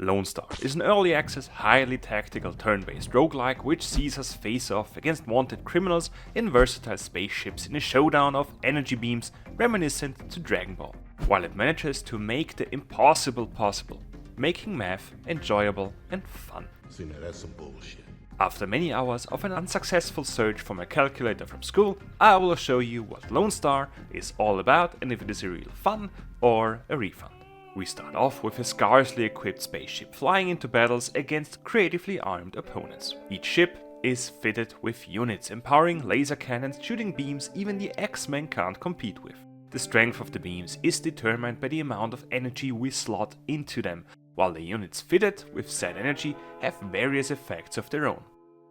Lonestar is an early access, highly tactical turn-based roguelike which sees us face off against wanted criminals in versatile spaceships in a showdown of energy beams reminiscent to Dragon Ball, while it manages to make the impossible possible, making math enjoyable and fun. See, now that's some bullshit. After many hours of an unsuccessful search for my calculator from school, I will show you what Lonestar is all about and if it is a real fun or a refund. We start off with a scarcely equipped spaceship flying into battles against creatively armed opponents. Each ship is fitted with units empowering laser cannons shooting beams even the X-Men can't compete with. The strength of the beams is determined by the amount of energy we slot into them, while the units fitted with said energy have various effects of their own.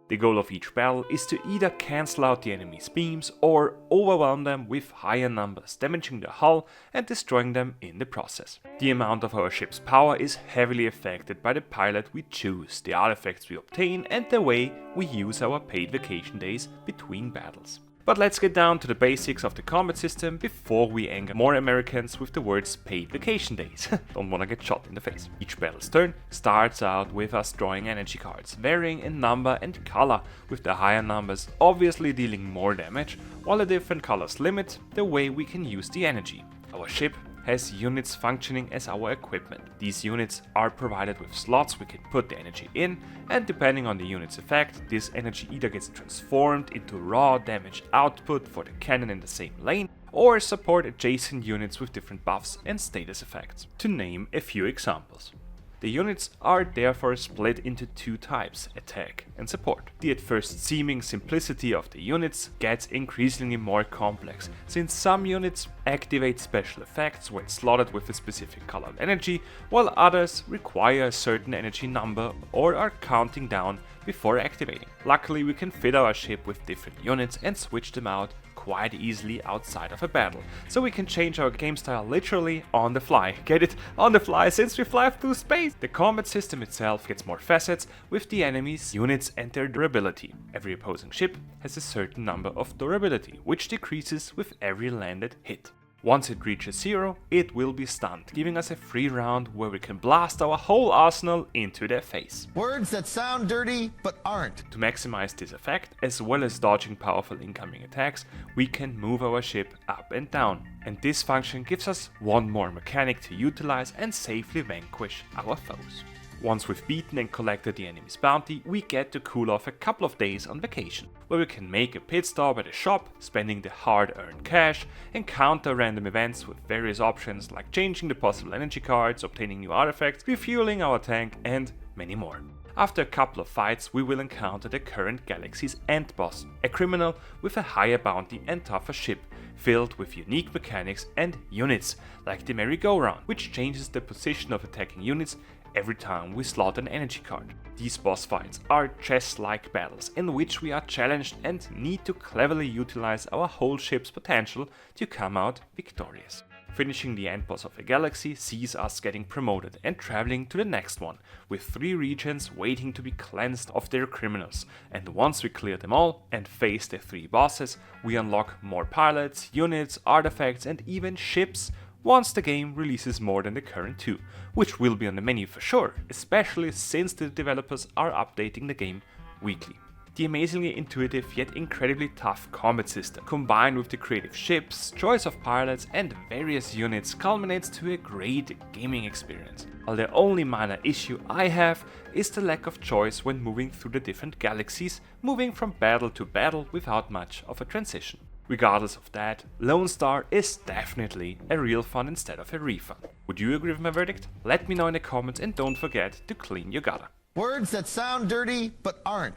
The goal of each battle is to either cancel out the enemy's beams or overwhelm them with higher numbers, damaging the hull and destroying them in the process. The amount of our ship's power is heavily affected by the pilot we choose, the artifacts we obtain and the way we use our paid vacation days between battles. But let's get down to the basics of the combat system before we anger more Americans with the words paid vacation days. Don't wanna get shot in the face. Each battle's turn starts out with us drawing energy cards, varying in number and color, with the higher numbers obviously dealing more damage, while the different colors limit the way we can use the energy. Our ship has units functioning as our equipment. These units are provided with slots we can put the energy in, and depending on the unit's effect, this energy either gets transformed into raw damage output for the cannon in the same lane, or support adjacent units with different buffs and status effects, to name a few examples. The units are therefore split into two types, attack and support. The at first seeming simplicity of the units gets increasingly more complex, since some units activate special effects when slotted with a specific colored energy, while others require a certain energy number or are counting down before activating. Luckily we can fit our ship with different units and switch them out quite easily outside of a battle, so we can change our game style literally on the fly. Get it? On the fly, since we fly through space! The combat system itself gets more facets with the enemy's units and their durability. Every opposing ship has a certain number of durability, which decreases with every landed hit. Once it reaches 0, it will be stunned, giving us a free round where we can blast our whole arsenal into their face. Words that sound dirty, but aren't. To maximize this effect, as well as dodging powerful incoming attacks, we can move our ship up and down. And this function gives us one more mechanic to utilize and safely vanquish our foes. Once we've beaten and collected the enemy's bounty, we get to cool off a couple of days on vacation, where we can make a pit stop at a shop, spending the hard-earned cash, encounter random events with various options like changing the possible energy cards, obtaining new artifacts, refueling our tank, and many more. After a couple of fights, we will encounter the current galaxy's end boss, a criminal with a higher bounty and tougher ship, filled with unique mechanics and units, like the merry-go-round, which changes the position of attacking units every time we slot an energy card. These boss fights are chess-like battles in which we are challenged and need to cleverly utilize our whole ship's potential to come out victorious. Finishing the end boss of a galaxy sees us getting promoted and traveling to the next one, with 3 regions waiting to be cleansed of their criminals, and once we clear them all and face the 3 bosses, we unlock more pilots, units, artifacts and even ships once the game releases more than the current 2, which will be on the menu for sure, especially since the developers are updating the game weekly. The amazingly intuitive yet incredibly tough combat system, combined with the creative ships, choice of pilots and various units, culminates to a great gaming experience. While the only minor issue I have is the lack of choice when moving through the different galaxies, moving from battle to battle without much of a transition. Regardless of that, Lonestar is definitely a real fun instead of a refund. Would you agree with my verdict? Let me know in the comments and don't forget to clean your gutter. Words that sound dirty, but aren't.